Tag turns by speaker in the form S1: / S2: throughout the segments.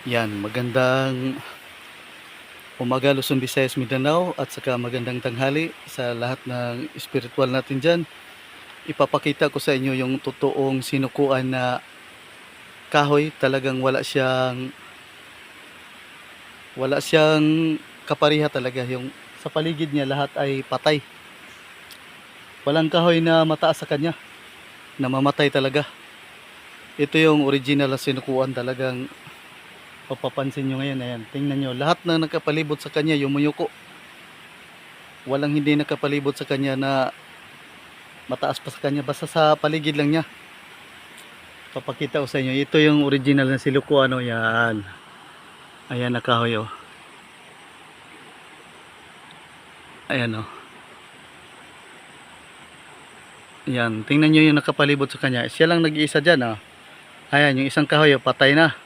S1: Yan, magandang umaga Luzon, Visayas, Mindanao at saka magandang tanghali sa lahat ng spiritual natin dyan. Ipapakita ko sa inyo yung totoong sinukuan na kahoy. Talagang wala siyang kapariha talaga. Yung sa paligid niya lahat ay patay. Walang kahoy na mataas sa kanya, na mamatay talaga. Ito yung original na sinukuan talagang. Papapansin nyo ngayon, ayan, tingnan nyo, lahat na nakapalibot sa kanya, yumuyuko. Walang hindi nakapalibot sa kanya na mataas pa sa kanya, basta sa paligid lang niya. Papakita ko sa inyo, ito yung original na siluko, ano, yan. Ayan, nakahoy, oh. Ayan, oh. Ayan, tingnan nyo yung nakapalibot sa kanya. Siya lang nag-iisa dyan, ah. Ayan, yung isang kahoy, oh, patay na.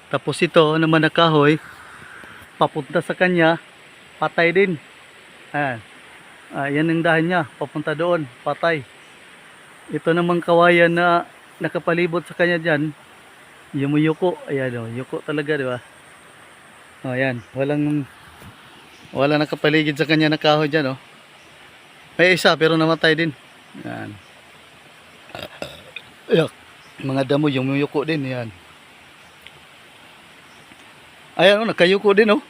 S1: Tapos ito naman na kahoy, papunta sa kanya, patay din. Ayan. Yan ang dahan niya, papunta doon, patay. Ito namang kawayan na nakapalibot sa kanya dyan, yumuyuko. Ayan, oh, yuko talaga, di ba? Oh, ayan, wala nakapaligid sa kanya na kahoy dyan, oh. May isa pero namatay din. Ayan. Ayan. Mga damo yumuyuko din, ayan. Ayan, oh, nakayuko din, oh.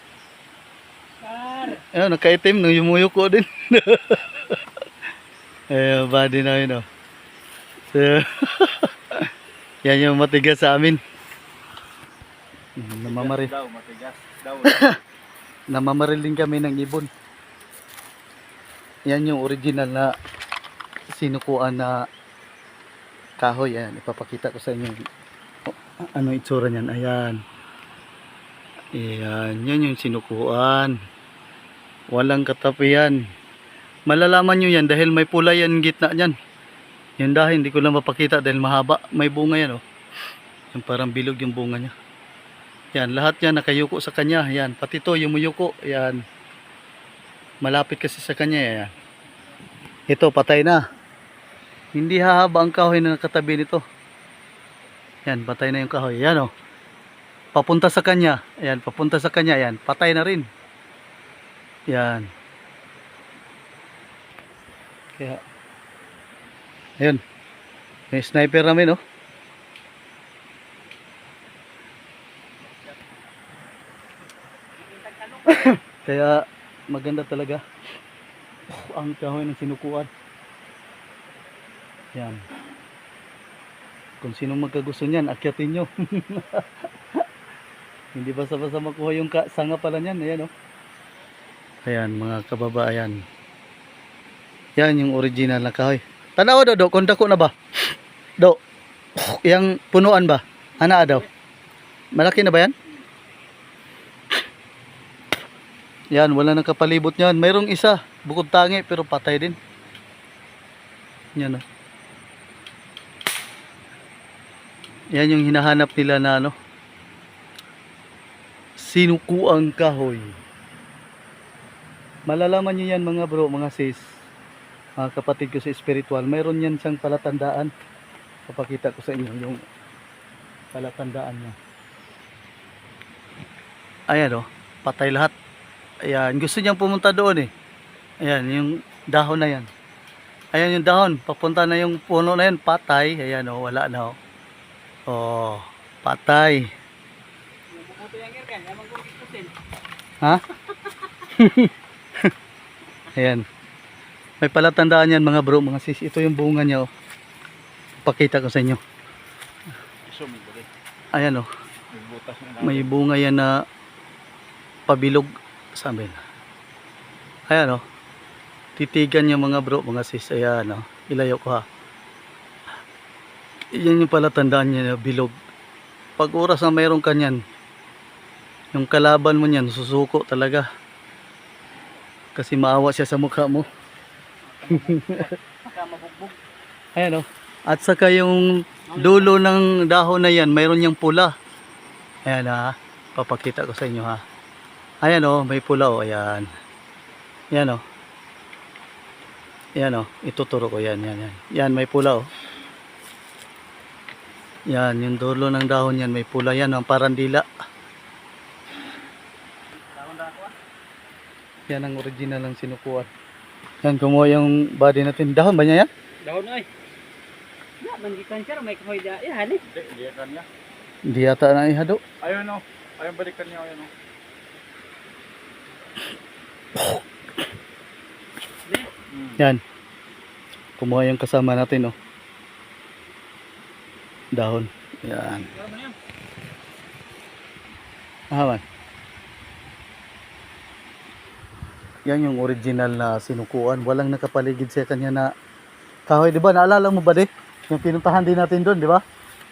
S1: Ayan, nakaitim, no, yumuyuko din. Ayan, body na yun, oh. So, yan yung matigas sa amin. Namamaril.
S2: Matigas daw.
S1: Namamaril din kami ng ibon. Yan yung original na sinukuan na kahoy. Ayan, ipapakita ko sa inyo ano itsura niyan. Ayan. Ayan, yan yung sinukuan. Walang katapian. Malalaman nyo yan dahil may pula yan gitna niyan. Yan dahil hindi ko lang mapakita dahil mahaba. May bunga yan, oh. Yung parang bilog yung bunga niya. Yan, lahat yan nakayuko sa kanya. Yan, pati to yumuyuko. Yan. Malapit kasi sa kanya. Yan. Ito, patay na. Hindi hahaba ang kahoy na nakatabi nito. Yan, patay na yung kahoy. Yan, oh. Papunta sa kanya. Yan, papunta sa kanya. Yan, patay na rin. Yan. Kaya, ayun. May sniper namin, oh. Kaya maganda talaga ang kahoy ng sinukuan. Yan. Kung sino magkagusto niyan, akyatin nyo. Hindi basta-basta makuha yung sanga pala niyan. Ayan, oh. Ayan, mga kababayan. Yan yung original na kahoy. Tanawa daw, do, kung dako na ba? Do, yung punuan ba? Ana daw. Malaki na ba yan? Yan, wala nang kapalibot niyan. Mayroong isa, bukod tangi, pero patay din. Yan, oh. Yan yung hinahanap nila na, ano, sinukuang kahoy. Malalaman nyo yan, mga bro, mga sis, mga kapatid ko sa spiritual. Mayroon yan siyang palatandaan. Papakita ko sa inyo yung palatandaan niya. Ayan, oh, patay lahat. Ayan, gusto niyang pumunta doon, eh. Ayan, yung dahon na yan. Ayan yung dahon, papunta na yung puno na yan, patay. Ayan, oh, wala na, oh. Oh, patay. Ha? Ayan. May palatandaan yan, mga bro, mga sis. Ito yung bunga niya, oh. Pakita ko sa inyo. Ayan, oh. May bunga yan na pabilog sa amin. Ayan, oh. Titigan yung mga bro, mga sis. Ayan, oh. Ilayo ko, ha. Yan yung palatandaan niya na bilog. Pag oras na mayroon kanyan, yung kalaban mo niyan, susuko talaga. Kasi maawa siya sa mukha mo. Ayan, oh. At saka yung dulo ng dahon na yan, mayroon niyang pula. Ayan, ha. Papakita ko sa inyo, ha. Ayan, oh, may pula, oh. Ayan. Ayan, oh. Ayan, oh. Ituturo ko yan, yan, yan. Yan, may pula, oh. Yan, yung dulo ng dahon yan, may pula yan, ang parandila. Yan ang original ng sinukuan. Yan, kumuha yung body natin. Dahon ba niya yan?
S2: Dahon ay. Ya, mangikan siya may kahoy da. Ya, hali.
S3: Hindi kan niya.
S1: Hindi yata na ihado.
S3: Ayun o. Ayun balikan niya. Ayun o.
S1: Yan. Kumuha yung kasama natin, oh. Dahon. Yan. Ahaman. Yan yung original na sinukuan. Walang nakapaligid sa kanya na kahoy, di ba? Naalala mo ba, de? Yung pinuntahan din natin doon, di ba?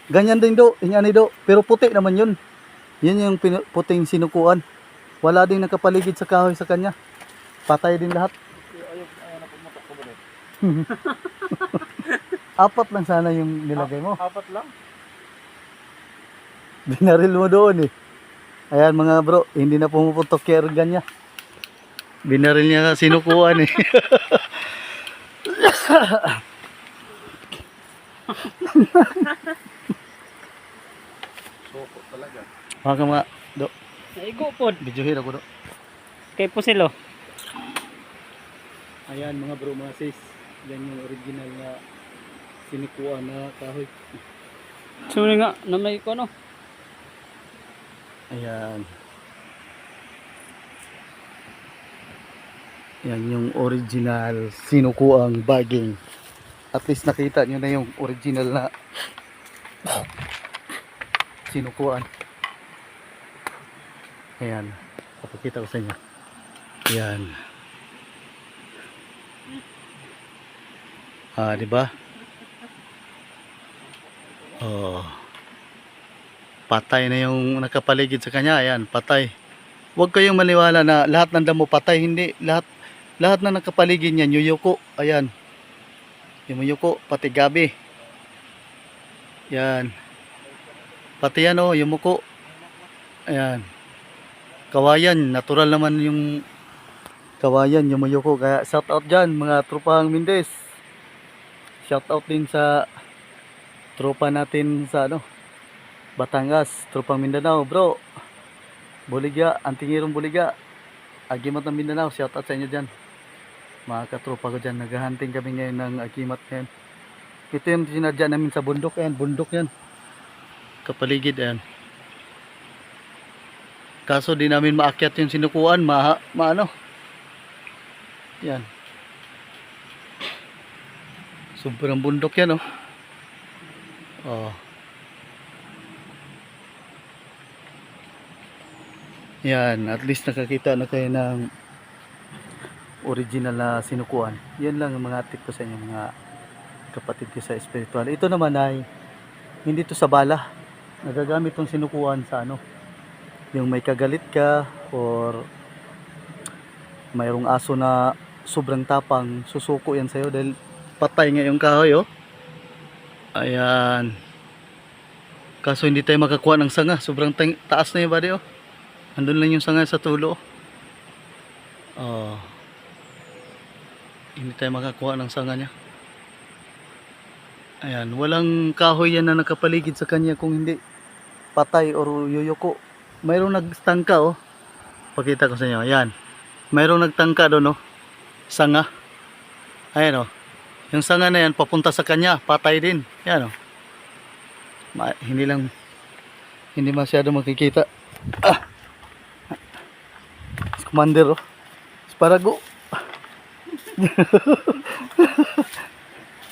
S1: Ganyan din do, inyani do. Pero puti naman yun. Yun yung puting sinukuan. Wala ding nakapaligid sa kahoy sa kanya. Patay din lahat.
S3: Ayun na pumutok ko ba rin?
S1: Apat lang sana yung nilagay mo.
S3: Apat lang.
S1: Binaril mo doon eh. Ayan mga bro, hindi na pumuputok yung organ niya. Binaril niya sinukuan eh.
S3: Soko talaga.
S1: Mga mga do,
S2: Naigo pod.
S1: videohin ako do.
S2: Kay Pusilo.
S1: Ayan mga bro, mga sis. Yan yung original na sinukuan na kahoy.
S2: Sumuli nga na may ko ano.
S1: Ayan. Yan yung original sinukuang baging. At least nakita nyo na yung original na sinukuan. Ayan. Papakita ko sa inyo. Ayan. Ah, di ba? Oh. Patay na yung nakapaligid sa kanya. Ayan, patay. Huwag kayong maniwala na lahat ng damo patay. Hindi. Lahat na nakapaligid niyan, yuyuko. Ayan. Yung yuyuko, pati gabi. Yan. Pati yan, oh, yung muko. Ayan. Kawayan. Natural naman yung kawayan, yung yuyuko. Kaya shout out dyan, mga tropang Mindes. Shout out din sa tropa natin sa ano, Batangas, tropang Mindanao, bro. Buligya, Antingirong Buligya. Agimat ng Mindanao, shout out sa inyo dyan. Mga katropa ko dyan, naghahunting kami ngayon ng agimat ngayon. Ito yung sinadya namin sa bundok, ayan, bundok yan. Kapaligid, ayan. Kaso di namin maakyat yung sinukuan, maano. Yan. Sobrang bundok yan, oh. Oh. Yan, at least nakakita na kayo ng original na sinukuan. Yan lang ang mga tip ko sa inyo, mga kapatid ko sa espiritual. Ito naman ay hindi to sa bala. Nagagamit tong sinukuan sa ano, yung may kagalit ka or mayroong aso na sobrang tapang, susuko yan sa'yo dahil patay nga yung kahoy, oh. Ayan. Kaso hindi tayo makakuha ng sanga. Sobrang taas na yung body, oh. Andun lang yung sanga sa tulo. Oh. Hindi tayo makakuha ng sanga niya. Ayan. Walang kahoy yan na nakapaligid sa kanya kung hindi patay or yuyuko. Mayroong nagtangka, oh. Pakita ko sa inyo. Ayan. Mayroong nagtangka doon, oh. Sanga. Ayan, oh. Yung sanga na yan papunta sa kanya. Patay din. Ayan, oh. Hindi masyado makikita. Ah. Commander, oh. Sparago.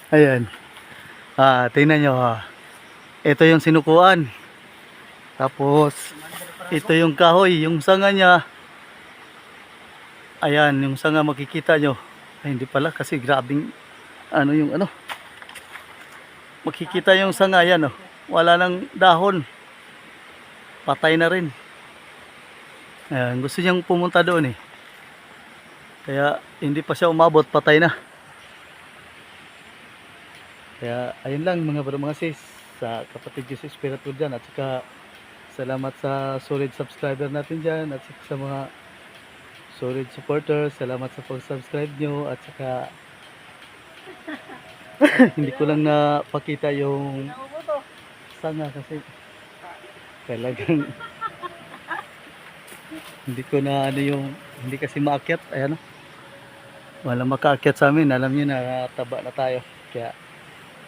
S1: Ayan. Ah, tingnan nyo, ha. Ito yung sinukuan. Tapos ito yung kahoy, yung sanga niya. Ayan, yung sanga makikita nyo. Ay, hindi pala kasi grabing ano yung ano. Makikita yung sanga yan, oh. Wala nang dahon. Patay na rin. Ayan, gusto niyang pumunta doon eh. Kaya hindi pa siya umabot, patay na. Kaya ayun lang mga bro, mga sis, sa kapatid ko sa spiritual dyan. At saka salamat sa solid subscriber natin dyan. At saka sa mga solid supporters, salamat sa pag-subscribe nyo. At saka hindi ko lang napakita yung sanga kasi talagang hindi ko na ano yung hindi kasi maakyat. Ayan o. Walang makaakyat sa amin. Alam niyo na taba na tayo. Kaya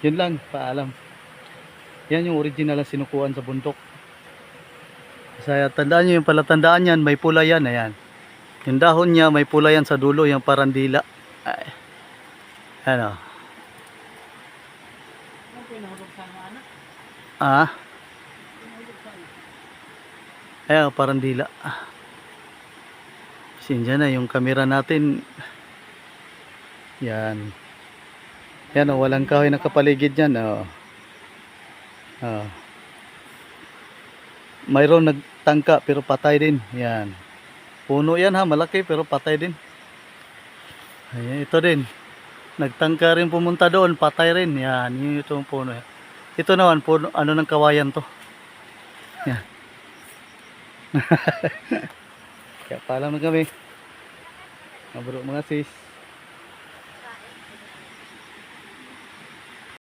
S1: yun lang. Paalam. Yan yung original na sinukuan sa bundok. Saya tandaan niyo yung palatandaan yan. May pula yan. Ayan. Yung dahon niya may pula yan sa dulo. Yung parandila. Ay. Ano.
S2: Ano po yung nahulog sa mga anak?
S1: Ah.
S2: Nahulog sa anak.
S1: Ayan, parandila. Sindihan na yung camera natin. Yan. Yan o, walang kahoy na kapaligid yan. O. O. Mayroon nagtangka pero patay din. Yan. Puno yan ha, malaki pero patay din. Ayan, ito din. Nagtangka rin pumunta doon, patay rin. Yan, yun itong puno. Ito naman, puno, ano ng kawayan to. Yan. Kaya paalam na kami. Mga bro, mga sis.